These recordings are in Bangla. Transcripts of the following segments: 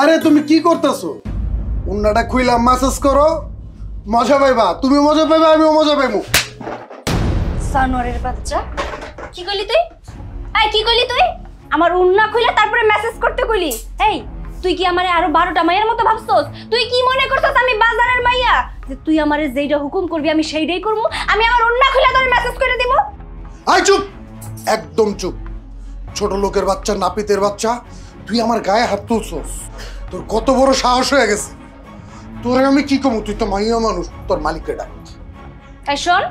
আরে তুমি কি করতেছো? উন্নাটা খুইলা ম্যাসেজ করো, মজা পাইবা। তুমি মজা পাইবা, আমিও মজা পাইবো। জানোয়ারের বাচ্চা, কি কইলি তুই? এই কি কইলি তুই? আমার উন্না খুইলা তারপরে মেসেজ করতে কইলি? এই তুই কি আমারে আরো 12টা মাইয়ার মতো ভাবছস? তুই কি মনে করছস আমি বাজারের মাইয়া যে তুই আমারে যেইটা হুকুম করবি আমি সেইটাই করব? আমি আমার উন্না খুইলা তোরে মেসেজ করে দেব? আই চুপ, একদম চুপ। ছোট লোকের বাচ্চা, নাপিতের বাচ্চা, তুই আমার গায়ে হাত তুলছস। তোর কত বড় সাহস হয়ে গেছে? তোরে আমি কি কমু? তুই তো মাইয়া মানুষ, তোর মালিককে ডাক। এই শোন,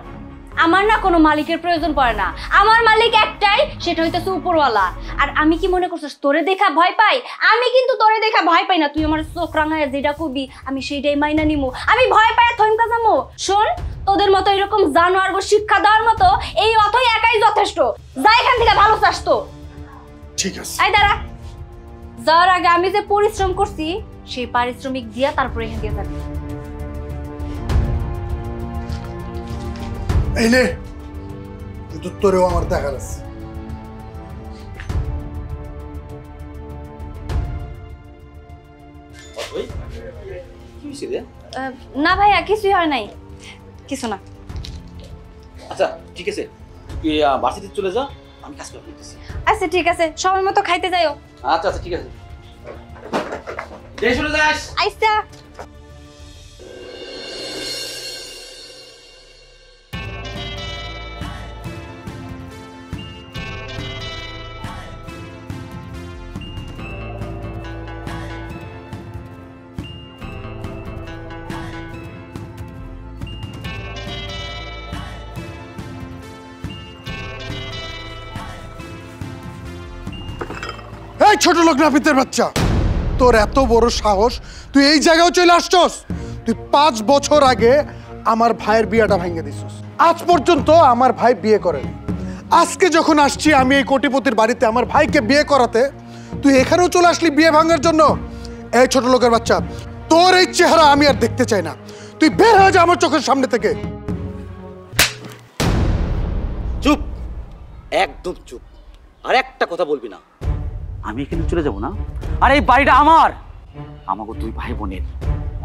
আমার না কোনো মালিকের প্রয়োজন পড়ে না। আমার মালিক একটাই, সেটা হইতেছে উপরওয়ালা। আর আমি কি মনে করছিস তোরে দেখা ভয় পাই? আমি কিন্তু তোরে দেখা ভয় পাই না। তুই আমার চোখ রাঙায় যেটা কবি আমি সেইটাই মাইনা নিমু। আমি ভয় পাই থমকা যামু? শোন, তোদের মতো এরকম জানোয়ারগো শিক্ষা দেওয়ার মতো এই অথই একাই যথেষ্ট। যা এখান থেকে, ভালো চাস তো। ঠিক আছে। এই দাঁড়া, যাওয়ার আগে আমি যে পরিশ্রম করছি সেই পারিশ্রমিক দিয়া তারপরে এখান থেকে যাবি। এই নে, কিন্তু তোরেও আমার দেখার আছে। না ভাইয়া, কিছুই হয় নাই, কিছু না। আচ্ছা ঠিক আছে, তুই বাসিতে চলে যা, আমি কাজ করে দিতেছি। আচ্ছা ঠিক আছে, সময় মতো খাইতে যাইও। আচ্ছা আচ্ছা ঠিক আছে, চলে যাস। আইসা। এই ছোট লোক নাপিতের বাচ্চা, তোর এত বড় সাহস, তুই এই জায়গায় চলে আসছস? তুই 5 বছর আগে আমার ভাইয়ের বিয়েটা ভেঙে দিছিস। আজ পর্যন্ত আমার ভাই বিয়ে করেনি। আজকে যখন আসছি আমি এই কোটিপতির বাড়িতে আমার ভাইকে বিয়ে করাতে, তুই এখানেও চলে আসলি বিয়ে ভাঙার জন্য? এই ছোট লোকের বাচ্চা, তোর এই চেহারা আমি আর দেখতে চাই না। তুই বের হয়ে যা আমার চোখের সামনে থেকে। চুপ, একদম চুপ, আর একটা কথা বলবি না। আমি এখানে চলে যাব না, আর এই বাড়িটা আমার। আমাকে 2 ভাই বোনের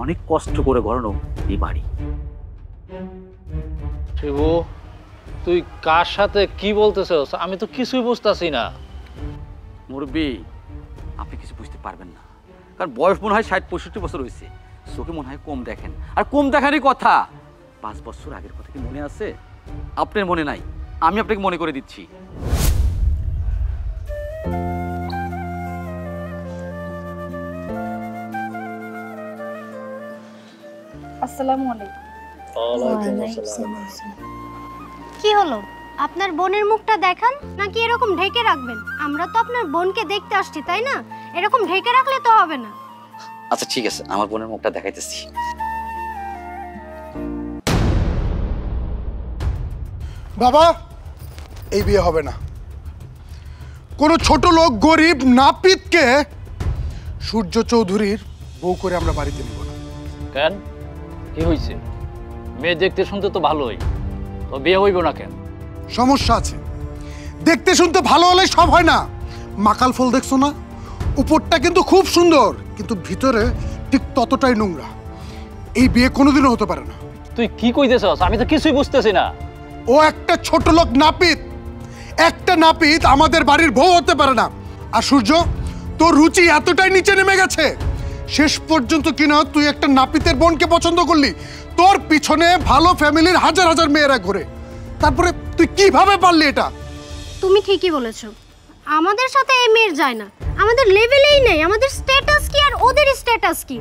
অনেক কষ্ট করে গড়ানো এই বাড়ি। শিবু, তুই কার সাথে কি বলতেছস? আমি তো কিছুই বুঝতাছি না। মুরব্বি, আপনি কিছু বুঝতে পারবেন না, কারণ বয়স মনে হয় 60-65 বছর হয়েছে। চোখে মনে হয় কম দেখেন, আর কম দেখারই কথা। 5 বছর আগের কথা কি মনে আছে? আপনার মনে নাই, আমি আপনাকে মনে করে দিচ্ছি। আসসালামু আলাইকুম। কি হলো? আপনার বোনের মুখটা দেখান, নাকি এরকম ঢেকে রাখবেন? আমরা তো আপনার বোনকে দেখতে আসছি, তাই না? এরকম ঢেকে রাখলে তো হবে না। আচ্ছা ঠিক আছে, আমার বোনের মুখটা দেখাইতেছি। বাবা, এই বিয়ে হবে না। কোন ছোট লোক গরিব নাপিতকে সূর্য চৌধুরীর বউ করে আমরা বাড়িতে নিব না। কেন, কি হয়েছে? মেয়ে দেখতে শুনতে তো ভালোই, তো বিয়ে হইব না কেন? সমস্যা আছে। দেখতে শুনতে ভালো হলে সব হয় না। মাকাল ফল দেখছো না? উপরটা কিন্তু খুব সুন্দর, কিন্তু ভিতরে ঠিক ততটাই নোংরা। এই বিয়ে কোনোদিনও হতে পারে না। তুই কি কইতেছস? আমি তো কিছুই বুঝতেছি না। ও একটা ছোট লোক নাপিত। একটা নাপিত আমাদের বাড়ির বউ হতে পারে না। আর সূর্য, তোর রুচি এতটাই নিচে নেমে গেছে, শেষ পর্যন্ত কিনা তুই একটা নাপিতের বোনকে পছন্দ করলি। তোর পিছনে ভালো ফ্যামিলির হাজার হাজার মেয়েরা ঘুরে, তারপরে তুই কিভাবে পারলি এটা? তুমি ঠিকই বলেছো, আমাদের সাথে এই মেয়ের যায় না। আমাদের লেভেলেই নেই। আমাদের স্ট্যাটাস কি আর ওদের স্ট্যাটাস কি?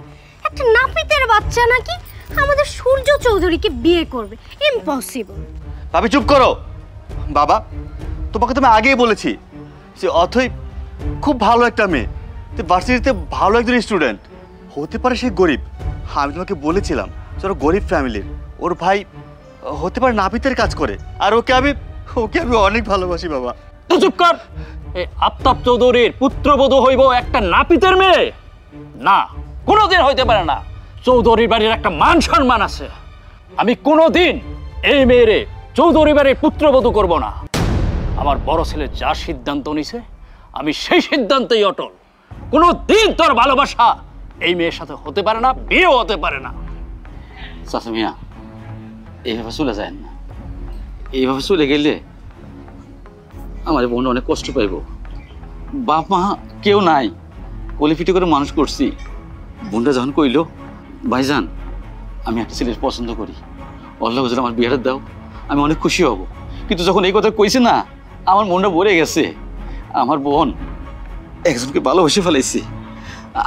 একটা নাপিতের বাচ্চা নাকি আমাদের সূর্য চৌধুরীকে বিয়ে করবে? ইম্পসিবল। ভাবি চুপ করো। বাবা, তোমাকে তো আমি আগেই বলেছি যে অথই খুব ভালো একটা মেয়ে, ভার্সিটিতে ভালো একজন স্টুডেন্ট। হতে পারে সে গরিব, আমি তোমাকে বলেছিলাম যে ওর গরিব ফ্যামিলির, ওর ভাই হতে পারে নাপিতের কাজ করে, আর ওকে আমি অনেক ভালোবাসি বাবা। তো চুপ কর। এই আফতাব চৌধুরীর পুত্রবধূ হইব একটা নাপিতের মেয়ে? না, কোনোদিন হইতে পারে না। চৌধুরীর বাড়ির একটা মান সম্মান আছে। আমি কোনোদিন এই মেয়েরে চৌধুরী বাড়ির পুত্রবধূ করব না। আমার বড় ছেলে যা সিদ্ধান্ত নিছে আমি সেই সিদ্ধান্তেই অটল। কোনোদিন তোর ভালোবাসা এই মেয়ের সাথে হতে পারে না, বিয়েও হতে পারে না। চাচা মিয়া, এইভাবে চলে যায় না। এইভাবে চলে গেলে আমার বোন অনেক কষ্ট পাইব। বাপ মা কেউ নাই, কলিফিটি করে মানুষ করছি। বোনটা যখন কইল, ভাইজান আমি একটা ছেলের পছন্দ করি, অল্লাহ যদি আমার বিয়েটা দাও, আমি অনেক খুশি হব। কিন্তু যখন এই কথা কইছে না, আমার মনটা ভরে গেছে। আমার বোন একজনকে ভালোবেসে ফেলাইছে।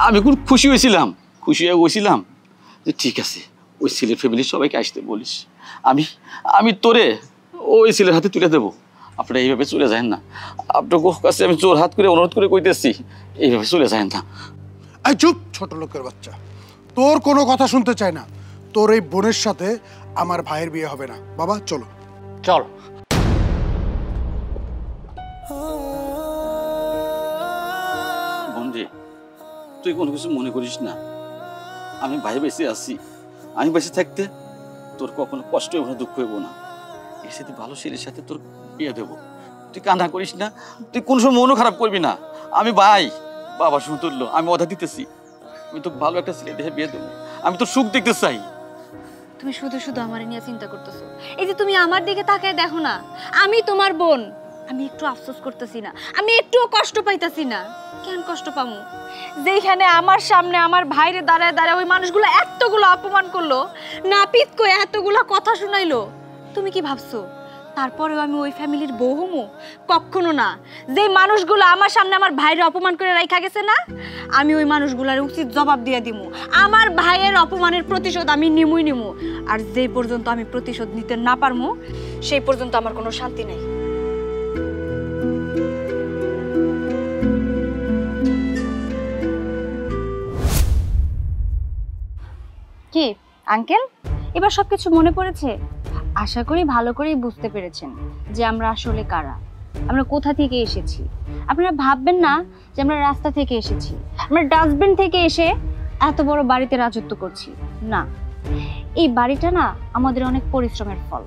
আমি খুব খুশি হয়েছিলাম, খুশি হয়ে বলছিলাম যে ঠিক আছে, ওই ছেলের ফ্যামিলির সবাইকে আসতে বলিস, আমি তোরে ওই ছেলের হাতে তুলে দেবো। আপনারা এইভাবে চলে যায় না। আপনার কাছে আমি জোর হাত করে অনুরোধ করে কইতেছি, এইভাবে চলে যায় না। এই চুপ ছোট লোকের বাচ্চা, তোর কোনো কথা শুনতে চাই না। তোর এই বোনের সাথে আমার ভাইয়ের বিয়ে হবে না। বাবা চলো। চল। বন্ধু, তুই কোনো কিছু মনে করিস না। আমি ভাই বেঁচে আছি, আমি বেঁচে থাকতে তোর কখনো কষ্ট হইব না, দুঃখ হইব না। এর সাথে ভালো ছেলের সাথে তোর বিয়ে দেবো। তুই কান্না করিস না, তুই কোনো সময় মনও খারাপ করবি না। আমি ভাই, বাবা শুনে তুললো, আমি অধা দিতেছি। আমি তো ভালো একটা ছেলে দেখে বিয়ে দেবো। আমি তোর সুখ দেখতে চাই। তুমি শুধু শুধু আমার নিয়ে চিন্তা করতেছো। এই যে তুমি আমার দিকে তাকায় দেখো না, আমি তোমার বোন। আমি একটু আফসোস করতেছি না, আমি একটুও কষ্ট পাইতাছি না। কেন কষ্ট পামু? যেখানে আমার সামনে আমার ভাইরে দাঁড়ায় দাঁড়ায় ওই মানুষগুলো এতগুলো অপমান করলো, নাপিত কই এতগুলো কথা শুনাইলো, তুমি কি ভাবছো তারপরেও আমি ওই ফ্যামিলির বউ হমু? কখনো না। যে মানুষগুলো আমার সামনে আমার ভাইরে অপমান করে রাখা গেছে না, আমি ওই মানুষগুলোর উচিত জবাব দিয়ে দিমু। আমার ভাইয়ের অপমানের প্রতিশোধ আমি নিমু। আর যে পর্যন্ত আমি প্রতিশোধ নিতে না পারমু, সেই পর্যন্ত আমার কোনো শান্তি নেই। কি আঙ্কেল, এবার সবকিছু মনে পড়েছে? আশা করি ভালো করেই বুঝতে পেরেছেন যে আমরা আসলে কারা, আমরা কোথা থেকে এসেছি। আপনারা ভাববেন না যে আমরা রাস্তা থেকে এসেছি, আমরা ডাস্টবিন থেকে এসে এত বড় বাড়িতে রাজত্ব করছি। না, এই বাড়িটা না আমাদের অনেক পরিশ্রমের ফল।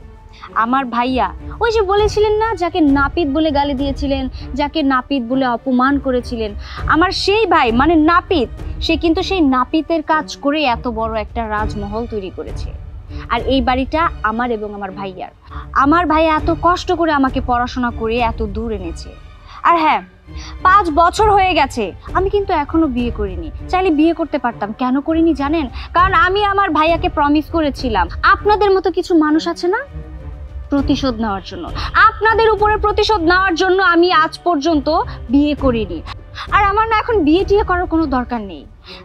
আমার ভাইয়া ওই যে বলেছিলেন না, যাকে নাপিত বলে গালি দিয়েছিলেন, যাকে নাপিত বলে অপমান করেছিলেন, আমার সেই ভাই মানে নাপিত, সে কিন্তু সেই নাপিতের কাজ করে এত বড় একটা রাজমহল তৈরি করেছে। আর এই বাড়িটা আমার এবং আমার ভাইয়ার। আমার ভাইয়া এত কষ্ট করে আমাকে পড়াশোনা করে এত দূর এনেছে। আর হ্যাঁ, 5 বছর হয়ে গেছে, আমি কিন্তু এখনো বিয়ে করিনি। চাইলে বিয়ে করতে পারতাম, কেন করিনি জানেন? কারণ আমি আমার ভাইয়াকে প্রমিস করেছিলাম, আপনাদের মতো কিছু মানুষ আছে না, প্রতিশোধ নেওয়ার জন্য, আপনাদের উপরে প্রতিশোধ নেওয়ার জন্য আমি আজ পর্যন্ত বিয়ে করিনি। আর আমার না এখন বিয়ে টিয়ে করার কোনো দরকার নেই।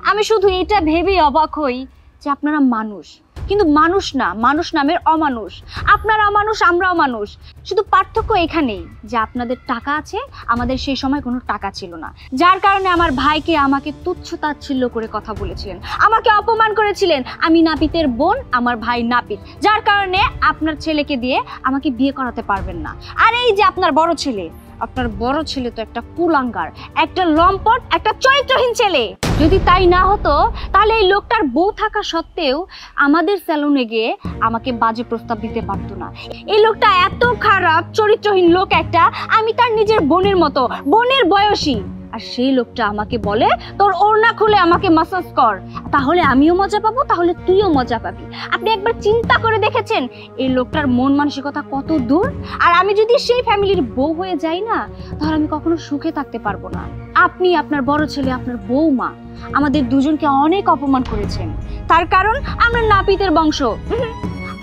আমি শুধু এটা ভেবেই অবাক হই যে আপনারা মানুষ, কিন্তু মানুষ না, মানুষ নামের অমানুষ। আপনারা মানুষ, আমরাও মানুষ। শুধু পার্থক্য এখানেই যে আপনাদের টাকা আছে, আমাদের সেই সময় কোনো টাকা ছিল না, যার কারণে আমার ভাইকে আমাকে তুচ্ছ তাচ্ছিল্য করে কথা বলেছিলেন, আমাকে অপমান করেছিলেন। আমি নাপিতের বোন, আমার ভাই নাপিত, যার কারণে আপনার ছেলেকে দিয়ে আমাকে বিয়ে করাতে পারবেন না। আর এই যে আপনার বড় ছেলে, আপনার বড় ছেলে তো একটা কুলাঙ্গার, একটা লম্পট, একটা চরিত্রহীন ছেলে। যদি তাই না হতো তাহলে এই লোকটার বউ থাকা সত্ত্বেও আমাদের স্যালুনে গিয়ে আমাকে বাজে প্রস্তাব দিতে পারতো না। এই লোকটা এত খারাপ চরিত্রহীন লোক একটা, আমি তার নিজের বোনের মতো, বোনের বয়সী। আর সেই লোকটা আমাকে বলে তোর ওড়না খুলে আমাকে মাসাজ কর, তাহলে আমিও মজা পাবো, তাহলে তুইও মজা পাবি। আপনি একবার চিন্তা করে দেখেছেন এই লোকটার মন মানসিকতা কত দূর? আর আমি যদি সেই ফ্যামিলির বউ হয়ে যাই না, তাহলে আমি কখনো সুখে থাকতে পারবো না। আপনি, আপনার বড় ছেলে, আপনার বউমা আমাদের দুজনকে অনেক অপমান করেছেন, তার কারণ আমরা নাপিতের বংশ।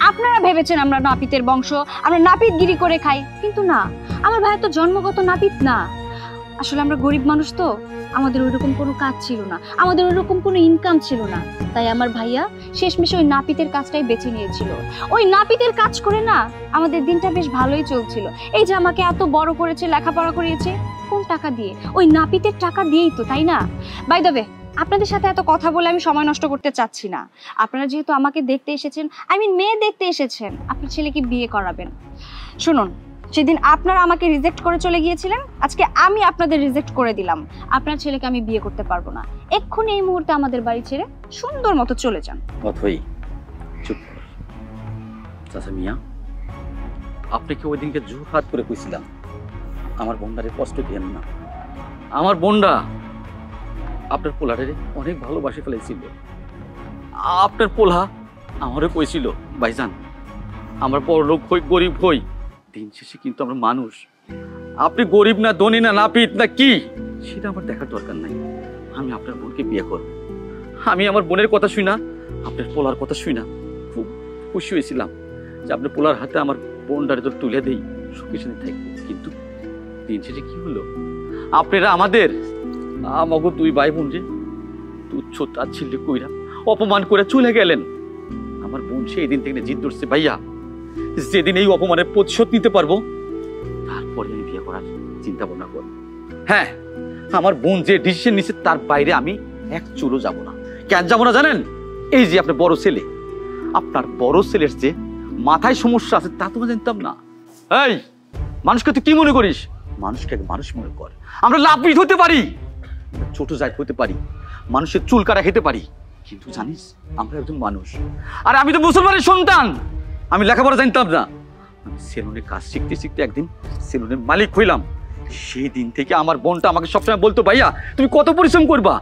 আপনারা ভেবেছেন আমরা নাপিতের বংশ, আমরা নাপিতগিরি করে খাই, কিন্তু না, আমার ভাই তো জন্মগত নাপিত না। আসলে আমরা গরিব মানুষ তো, আমাদের ওইরকম কোনো কাজ ছিল না, আমাদের ওইরকম কোনো ইনকাম ছিল না। তাই আমার ভাইয়া শেষমেশ ওই নাপিতের কাজটাই বেছে নিয়েছিল। ওই নাপিতের কাজ করে না আমাদের দিনটা বেশ ভালোই চলছিল। এই যে আমাকে এত বড় করেছে, লেখাপড়া করিয়েছে, কোন টাকা দিয়ে? ওই নাপিতের টাকা দিয়েই তো, তাই না? বাই দ্য ওয়ে, আপনাদের সাথে এত কথা বলে আমি সময় নষ্ট করতে চাচ্ছি না। আপনারা যেহেতু আমাকে দেখতে এসেছেন, মেয়ে দেখতে এসেছেন, আপনার ছেলেকে বিয়ে করাবেন। শুনুন, সেদিন আপনারা আমাকে রিজেক্ট করে চলে গিয়েছিলেন, আজকে আমি আপনাদের রিজেক্ট করে দিলাম। আপনার ছেলেকে আমি বিয়ে করতে পারবো না। এক্ষুনি এই মুহূর্তে আমাদের বাড়ি ছেড়ে সুন্দর মতো চলে যান। অথই চুপ কর। চাচা মিয়া, আপনাকে ওই দিনকে জোর হাত করে কইছিলাম আমার বোনটারে কষ্ট দিয়েন না। আমার বোনরা আপনার পোলারে অনেক ভালোবাসে ফেলেছিল। আপনার পোলা আমারও কইছিল, ভাইজান আমরা বড় লোক হই গরিব হই, দিন শেষে কিন্তু আমরা মানুষ। আপনি গরিব না ধনী না নাপিত না কি সেটা আমার দেখার দরকার নাই। আমি আপনার বোনকে বিয়ে করব। আমি আমার বোনের কথা শুই না, আপনার পোলার কথা শুই না, খুব খুশি হয়েছিলাম যে আপনার পোলার হাতে আমার বোনটারে তো তুলে দেই, সুখী শান্তি থাকবো। কিন্তু দিন শেষে কি হলো, আপনারা আমাদের আমাকে দুই ভাই বোন যে তুচ্ছ তাচ্ছিল্য কইরা অপমান করে চলে গেলেন। আমার বোন সেই দিন থেকে জিদ ধরছে, ভাইয়া যেদিন এই অপমানের প্রতিশোধ নিতে পারবো তারপরে আমি বিয়ে করার চিন্তা ভাবনা করব। হ্যাঁ, আমার বোন যে ডিসিশন নিচ্ছে তার বাইরে আমি এক চুলও যাব না। কেন যাব না জানেন? এই যে আপনার বড় ছেলে, আপনার বড় ছেলের যে মাথায় সমস্যা আছে তা তো জানতাম না। এই মানুষকে তুই কি মনে করিস? মানুষকে মানুষ মনে কর। আমরা লাভবিদ হতে পারি, ছোট জাত হতে পারি, মানুষের চুল কাটা খেতে পারি, কিন্তু জানিস আমরা একজন মানুষ। আর আমি তো মুসলমানের সন্তান, আমি লেখাপড়া জানতাম না। আমি সেলুনে কাজ শিখতে শিখতে একদিন সেলুনের মালিক হইলাম। সেই দিন থেকে আমার বোনটা আমাকে সবসময় বলতো, ভাইয়া তুমি কত পরিশ্রম করবা,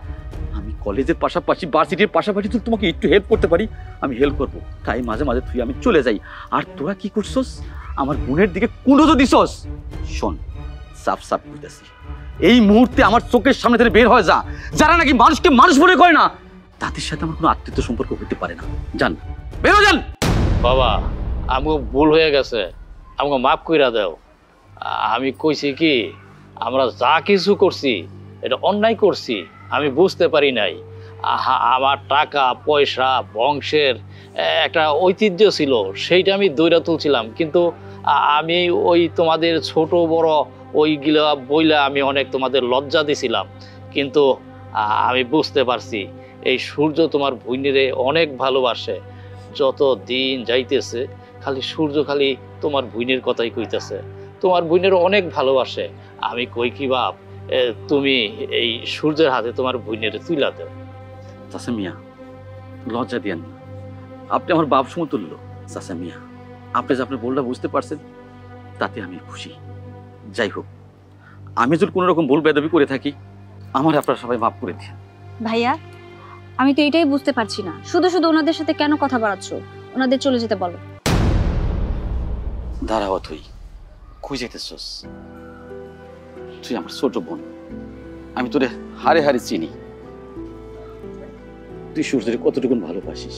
আমি কলেজের পাশাপাশি ভার্সিটির পাশাপাশি তো তোমাকে একটু হেল্প করতে পারি, আমি হেল্প করবো। তাই মাঝে মাঝে তুই আমি চলে যাই। আর তোরা কি করছস? আমার বোনের দিকে কুণ্ডো দিছস। শোন, সাফ সাফ করতেছি, এই মুহূর্তে আমার চোখের সামনে থেকে বের হয়ে যা। যারা নাকি মানুষকে মানুষ মনে করে না, তাদের সাথে আমার কোনো আত্মীয় সম্পর্ক হতে পারে না। যান, বেরো যান। বাবা আমাকে ভুল হয়ে গেছে, আমাকে মাফ কইরা দাও। আমি কইছি কি, আমরা যা কিছু করছি এটা অন্যায় করছি, আমি বুঝতে পারি নাই। আমার টাকা পয়সা বংশের একটা ঐতিহ্য ছিল, সেইটা আমি দৈরা তুলছিলাম। কিন্তু আমি ওই তোমাদের ছোট বড় ওইগুলা বইলা আমি অনেক তোমাদের লজ্জা দিছিলাম। কিন্তু আমি বুঝতে পারছি এই সূর্য তোমার ভুইনিরে অনেক ভালোবাসে। যত দিন যাইতেছে খালি সূর্য খালি তোমার ভুইনের কথাই কইতেছে, তোমার ভুইনের অনেক ভালোবাসে। আমি কই কি বাপ, তুমি এই সূর্যের হাতে তোমার ভুইনের তুইলা দাও। চাচা মিয়া, লজ্জা দিয়েন না, আপনি আমার বাপ সমতুল্য। চাচা মিয়া, আপনি যে আপনার ভুলটা বুঝতে পারছেন তাতে আমি খুশি। যাই হোক, আমি যদি কোনো রকম ভুল বেদবি করে থাকি আমার আপনারা সবাই মাফ করে দিন। ভাইয়া আমি তো এটাই বুঝতে পারছি না, শুধু শুধু ওনাদের সাথে কেন কথা বাড়াচ্ছ? ওনাদের চলে যেতে বলো। দাঁড়াও, তুই কই যেতেছস? তুই আমার ছোট বোন, আমি তোরে হারে হারে চিনি। তুই সূর্যের কতটুকুন ভালোবাসিস।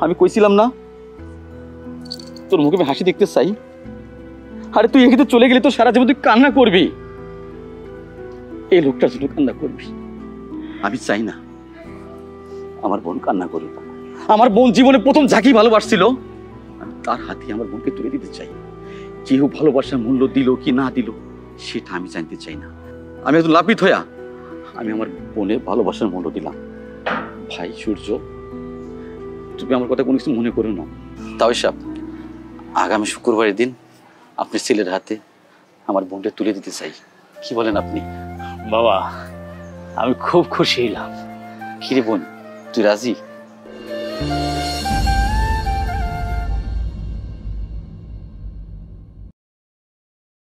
আমি কইছিলাম না তোর মুখে আমি হাসি দেখতে চাই? আরে তুই এখানে চলে গেলে তো সারা জীবন তুই কান্না করবি, এই লোকটার জন্য কান্না করবি। আমি চাই না আমার বোন কান্না করুক। আমার বোন জীবনে প্রথম যাকে ভালোবাসছিল আমি তার হাতে আমার বোনকে তুলে দিতে চাই। কেউ ভালোবাসার মূল্য দিল কি না দিল সেটা আমি জানতে চাই না। আমি একজন লাপিত হইয়া আমি আমার বোনের ভালোবাসার মূল্য দিলাম। ভাই সূর্য, তুমি আমার কথা কোনো কিছু মনে করো না। তাও সাহেব, আগামী শুক্রবারের দিন আপনি ছেলের হাতে আমার বোনটা তুলে দিতে চাই, কি বলেন আপনি? বাবা আমি খুব খুশি হইলাম। কিরে বোন, তুই রাজি?